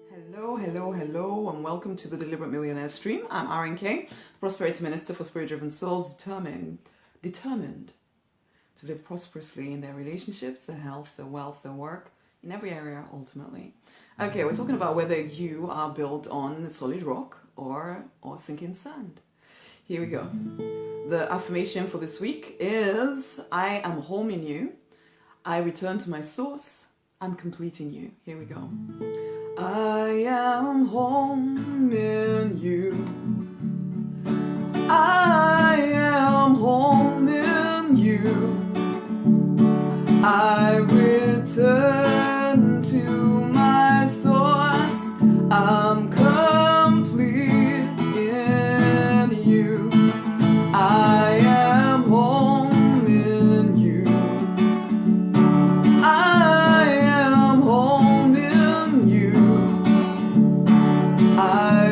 Hello, and welcome to the Deliberate Millionaire Stream. I'm RNK, Prosperity Minister for Spirit-Driven Souls, determined to live prosperously in their relationships, their health, their wealth, their work, in every area ultimately. Okay, we're talking about whether you are built on solid rock or sinking sand. Here we go. The affirmation for this week is, I am home in you. I return to my source. I'm complete in you. Here we go. I am home in you. I am home in you. I return to my source. I'm complete in you. I am home in you. I am home in you. I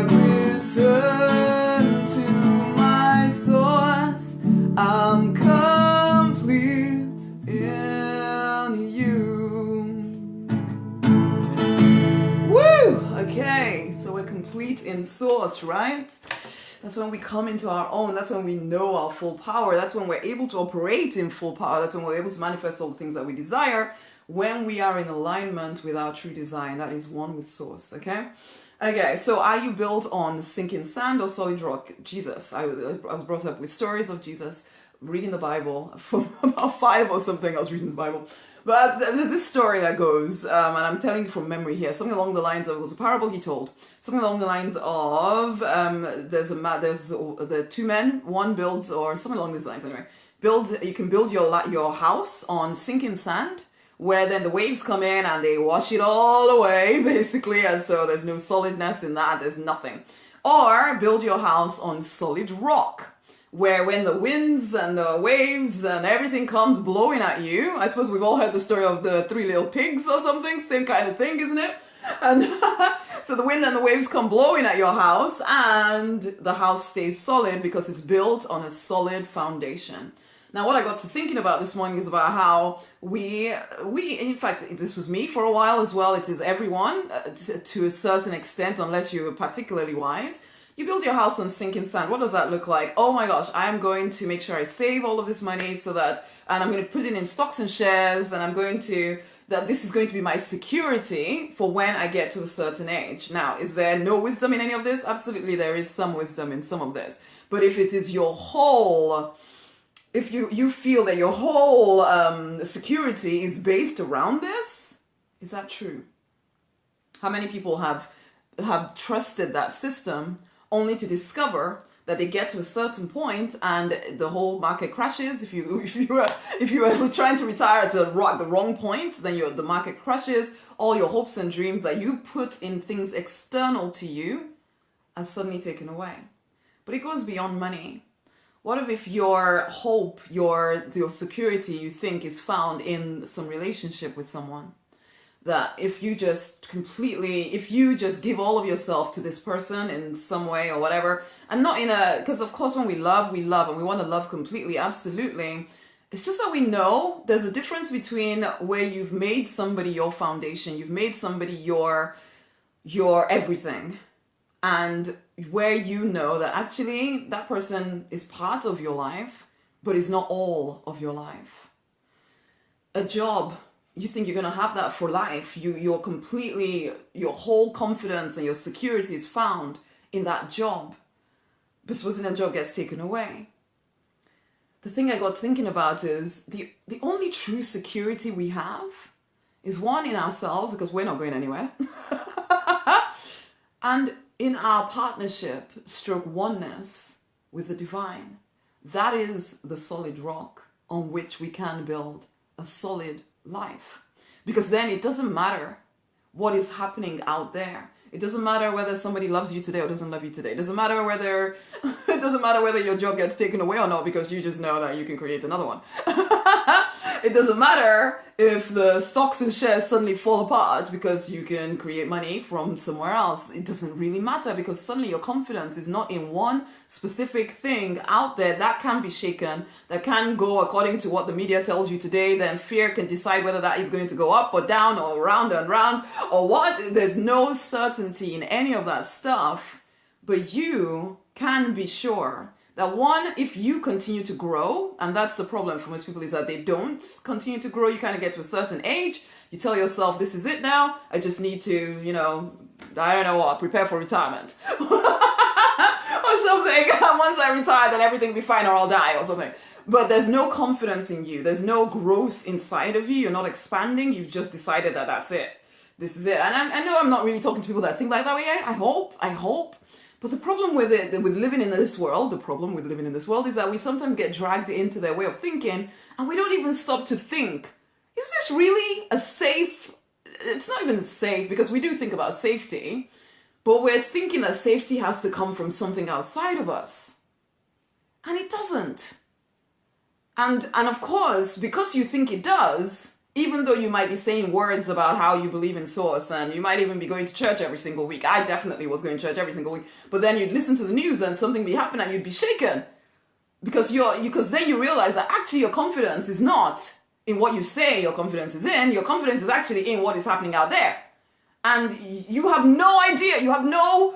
return to my source. I'm complete in you. Woo! Okay, so we're complete in source, right? That's when we come into our own. That's when we know our full power. That's when we're able to operate in full power. That's when we're able to manifest all the things that we desire. When we are in alignment with our true design, that is one with source, okay? Okay, so are you built on sinking sand or solid rock? Jesus, I was brought up with stories of Jesus, reading the Bible. From about 5 or something, I was reading the Bible. But there's this story that goes, and I'm telling you from memory here, something along the lines of, it was a parable he told, something along the lines of, there's the two men, one builds, or something along these lines anyway, you can build your house on sinking sand, where then the waves come in and they wash it all away, basically, and so there's no solidness in that, there's nothing. Or build your house on solid rock, where when the winds and the waves and everything comes blowing at you, I suppose we've all heard the story of the 3 little pigs or something, same kind of thing, isn't it? And so the wind and the waves come blowing at your house and the house stays solid because it's built on a solid foundation. Now, what I got to thinking about this morning is about how we, in fact, this was me for a while as well. It is everyone to a certain extent, unless you're particularly wise. You build your house on sinking sand. What does that look like? Oh my gosh, I'm going to make sure I save all of this money so that, and I'm going to put it in stocks and shares, and that this is going to be my security for when I get to a certain age. Now, is there no wisdom in any of this? Absolutely, there is some wisdom in some of this. But if it is your whole, if you feel that your whole security is based around this, is that true? How many people have trusted that system only to discover that they get to a certain point and the whole market crashes? If you are trying to retire at the wrong point, then the market crashes. All your hopes and dreams that you put in things external to you are suddenly taken away. But it goes beyond money. What if your hope, your security, you think is found in some relationship with someone? That if you just give all of yourself to this person in some way or whatever, and not because of course when we love and we want to love completely, absolutely. It's just that we know there's a difference between where you've made somebody your foundation, you've made somebody your everything, and where you know that actually that person is part of your life, but is not all of your life. A job, you think you're going to have that for life. Your whole confidence and your security is found in that job. But supposing that job gets taken away. The thing I got thinking about is the only true security we have is one, in ourselves, because we're not going anywhere. And in our partnership, oneness with the divine. That is the solid rock on which we can build a solid life. Because then it doesn't matter what is happening out there. It doesn't matter whether somebody loves you today or doesn't love you today. It doesn't matter whether your job gets taken away or not, because you just know that you can create another one. It doesn't matter if the stocks and shares suddenly fall apart because you can create money from somewhere else. It doesn't really matter because suddenly your confidence is not in one specific thing out there that can be shaken, that can go according to what the media tells you today. Then fear can decide whether that is going to go up or down or round and round or what. There's no certainty in any of that stuff, but you can be sure that one, if you continue to grow, and that's the problem for most people is that they don't continue to grow. You kind of get to a certain age, you tell yourself, this is it now. I just need to, I don't know what, prepare for retirement or something. Once I retire, then everything will be fine or I'll die or something. But there's no confidence in you. There's no growth inside of you. You're not expanding. You've just decided that that's it. This is it. And I know I'm not really talking to people that think like that way. I hope. But the problem with living in this world is that we sometimes get dragged into their way of thinking and we don't even stop to think, is this really a safe, it's not even safe because we do think about safety, but we're thinking that safety has to come from something outside of us. And it doesn't. And of course, because you think it does, even though you might be saying words about how you believe in source and you might even be going to church every single week. I definitely was going to church every single week. But then you'd listen to the news and something be happening and you'd be shaken. Because then you realize that actually your confidence is not in what you say your confidence is in. Your confidence is actually in what is happening out there. And you have no idea. You have no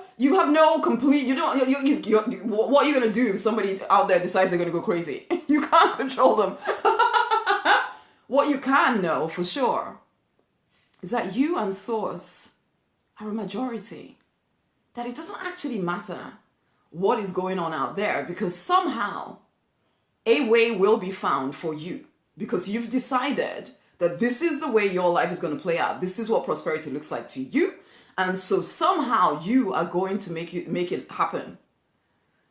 complete, what are you going to do if somebody out there decides they're going to go crazy? You can't control them. What you can know for sure is that you and source are a majority. That it doesn't actually matter what is going on out there because somehow a way will be found for you because you've decided that this is the way your life is going to play out. This is what prosperity looks like to you. And so somehow you are going to make it happen.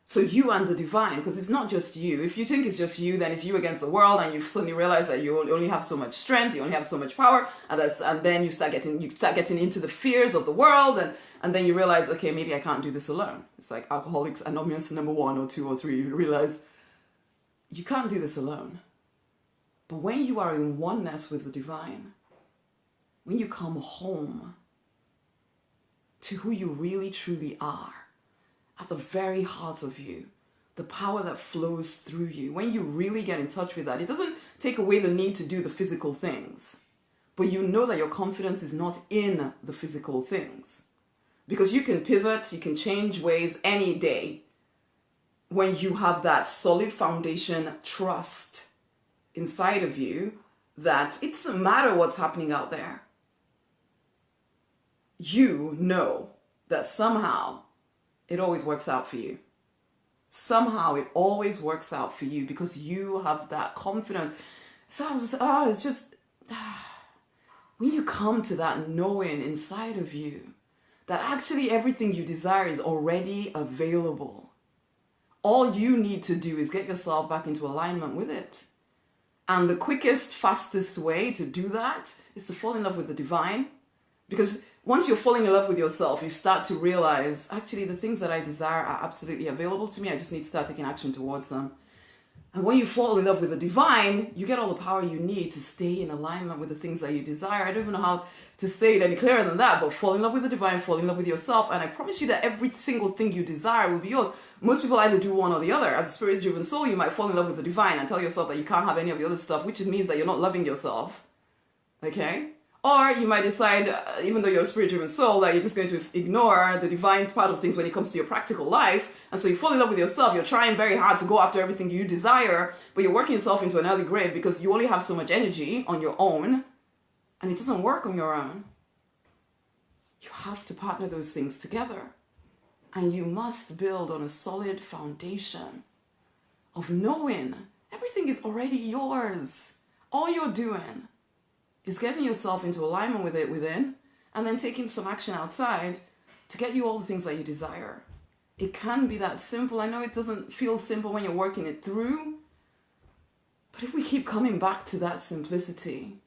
So you and the divine, because it's not just you. If you think it's just you, then it's you against the world, and you suddenly realize that you only have so much strength, you only have so much power, and then you start getting into the fears of the world, and then you realize, okay, maybe I can't do this alone. It's like Alcoholics Anonymous number 1 or 2 or 3. You realize you can't do this alone. But when you are in oneness with the divine, when you come home to who you really truly are, at the very heart of you, the power that flows through you, when you really get in touch with that, it doesn't take away the need to do the physical things, but you know that your confidence is not in the physical things. Because you can pivot, you can change ways any day when you have that solid foundation trust inside of you that it doesn't matter what's happening out there. You know that somehow it always works out for you. Somehow it always works out for you because you have that confidence. So it's just, when you come to that knowing inside of you that actually everything you desire is already available. All you need to do is get yourself back into alignment with it. And the quickest, fastest way to do that is to fall in love with the divine. Because once you're falling in love with yourself, you start to realize, actually, the things that I desire are absolutely available to me. I just need to start taking action towards them. And when you fall in love with the divine, you get all the power you need to stay in alignment with the things that you desire. I don't even know how to say it any clearer than that, but fall in love with the divine, fall in love with yourself, and I promise you that every single thing you desire will be yours. Most people either do one or the other. As a spirit-driven soul, you might fall in love with the divine and tell yourself that you can't have any of the other stuff, which means that you're not loving yourself. Okay? Or you might decide, even though you're a spirit-driven soul, that you're just going to ignore the divine part of things when it comes to your practical life. And so you fall in love with yourself. You're trying very hard to go after everything you desire, but you're working yourself into an early grave because you only have so much energy on your own, and it doesn't work on your own. You have to partner those things together. And you must build on a solid foundation of knowing everything is already yours. All you're doing is getting yourself into alignment with it within and then taking some action outside to get you all the things that you desire. It can be that simple. I know it doesn't feel simple when you're working it through, but if we keep coming back to that simplicity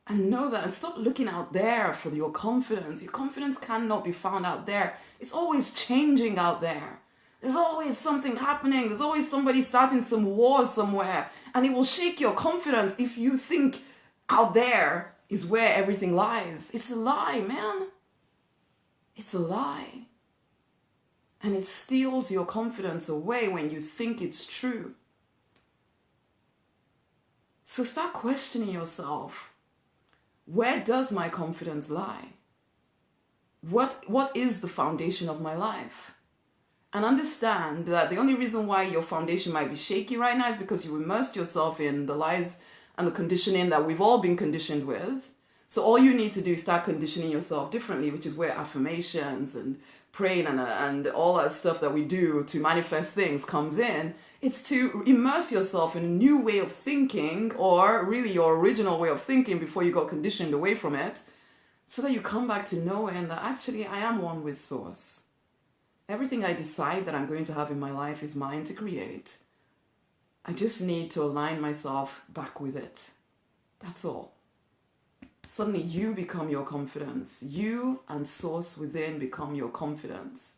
and know that and stop looking out there for your confidence cannot be found out there. It's always changing out there. There's always something happening. There's always somebody starting some war somewhere. And it will shake your confidence if you think out there is where everything lies. It's a lie, man. It's a lie. And it steals your confidence away when you think it's true. So start questioning yourself. Where does my confidence lie? What is the foundation of my life? And understand that the only reason why your foundation might be shaky right now is because you immersed yourself in the lies and the conditioning that we've all been conditioned with. So all you need to do is start conditioning yourself differently, which is where affirmations and praying and all that stuff that we do to manifest things comes in. It's to immerse yourself in a new way of thinking, or really your original way of thinking before you got conditioned away from it, so that you come back to knowing that actually I am one with Source. Everything I decide that I'm going to have in my life is mine to create. I just need to align myself back with it. That's all. Suddenly you become your confidence. You and Source within become your confidence.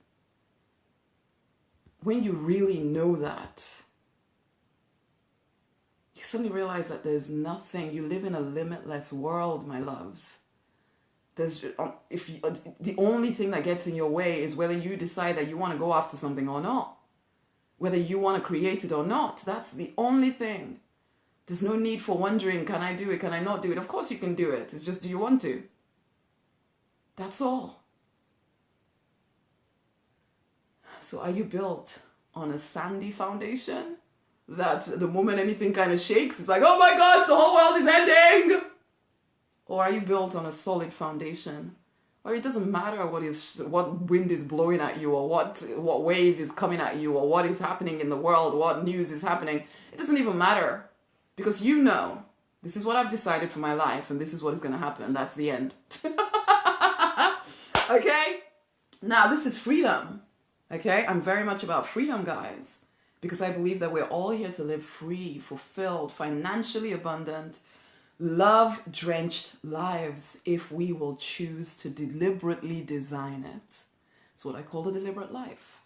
When you really know that, you suddenly realize that there's nothing. You live in a limitless world, my loves. The only thing that gets in your way is whether you decide that you want to go after something or not. Whether you want to create it or not. That's the only thing. There's no need for wondering, can I do it? Can I not do it? Of course you can do it. It's just, do you want to? That's all. So are you built on a sandy foundation that the moment anything kind of shakes, it's like, oh my gosh, the whole world is ending? Or are you built on a solid foundation where it doesn't matter what wind is blowing at you, or what wave is coming at you, or what is happening in the world, what news is happening? It doesn't even matter, because you know, this is what I've decided for my life and this is what is going to happen. That's the end. Okay? Now, this is freedom. Okay? I'm very much about freedom, guys, because I believe that we're all here to live free, fulfilled, financially abundant, love-drenched lives if we will choose to deliberately design it. It's what I call the deliberate life.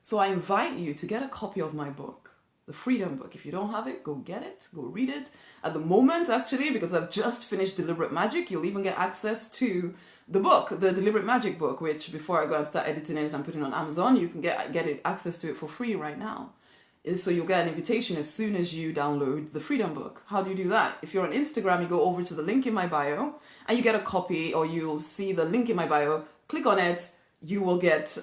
So I invite you to get a copy of my book, the Freedom Book. If you don't have it, go get it, go read it. At the moment, actually, because I've just finished Deliberate Magic, you'll even get access to the book, the Deliberate Magic book, which before I go and start editing it and putting it on Amazon, you can get access to it for free right now. So you'll get an invitation as soon as you download the Freedom Book. How do you do that? If you're on Instagram, you go over to the link in my bio and you get a copy, or you'll see the link in my bio, click on it, you will get,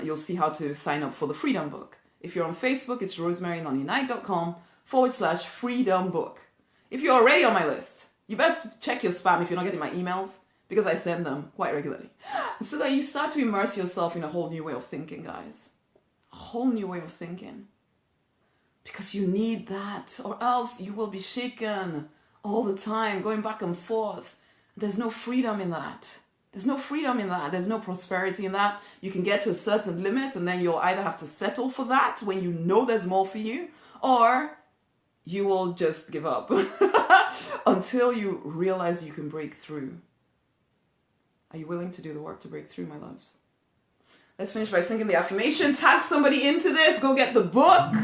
you'll see how to sign up for the Freedom Book. If you're on Facebook, it's rosemarynonnynight.com/freedom book. If you're already on my list, you best check your spam if you're not getting my emails, because I send them quite regularly. So that you start to immerse yourself in a whole new way of thinking, guys. A whole new way of thinking. Because you need that, or else you will be shaken all the time, going back and forth. There's no freedom in that. There's no freedom in that. There's no prosperity in that. You can get to a certain limit and then you'll either have to settle for that when you know there's more for you, or you will just give up until you realize you can break through. Are you willing to do the work to break through, my loves? Let's finish by singing the affirmation. Tag somebody into this. Go get the book.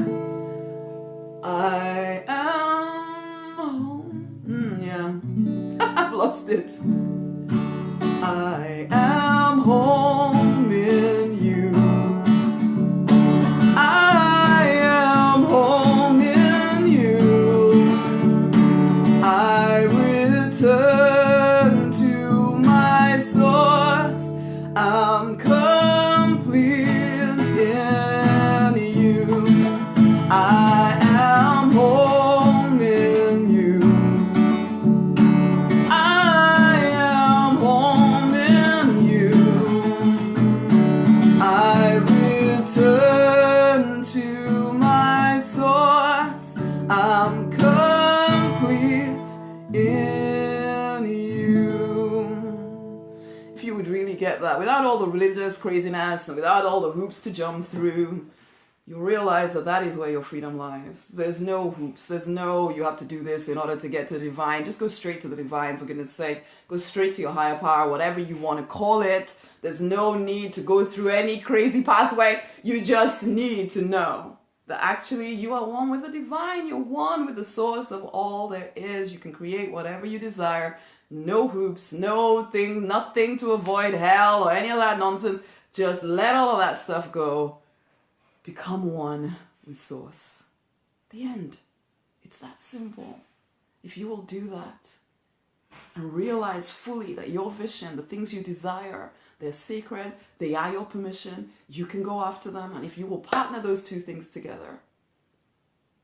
I am home. Yeah. I've lost it. I am home in you. I am home in you. I return to my source. I'm complete in you. I am home in you. I am home in you. I return to my source. I'm complete in you. If you would really get that, without all the religious craziness and without all the hoops to jump through, you realize that that is where your freedom lies. There's no hoops. There's no, you have to do this in order to get to the divine. Just go straight to the divine, for goodness sake. Go straight to your higher power, whatever you want to call it. There's no need to go through any crazy pathway. You just need to know that actually you are one with the divine. You're one with the source of all there is. You can create whatever you desire. No hoops, no thing, nothing to avoid hell or any of that nonsense. Just let all of that stuff go. Become one with source. The end. It's that simple. If you will do that and realize fully that your vision, the things you desire, they're sacred, they are your permission, you can go after them, and if you will partner those two things together,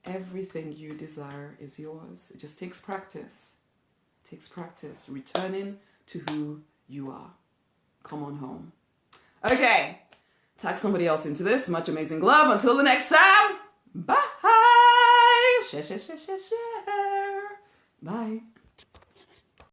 everything you desire is yours. It just takes practice. It takes practice. Returning to who you are. Come on home. Okay. Tag somebody else into this. Much amazing love. Until the next time. Bye. Share. Bye.